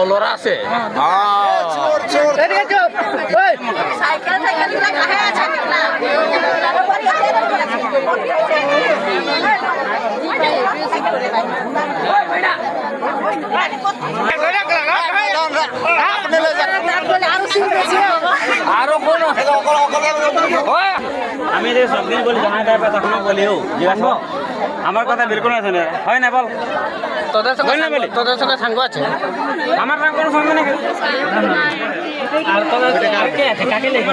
লৰা আছে আমি যে সবদিন বলি জানা টাইপ তখন বলিও জিজ্ঞাসা আমার কথা বিলকুল আছে না হয় না বল তোদের সঙ্গে সাঙ্গ আছে আমার কোনো সঙ্গ নেই আর তোদের কাকে আছে কাকে নেই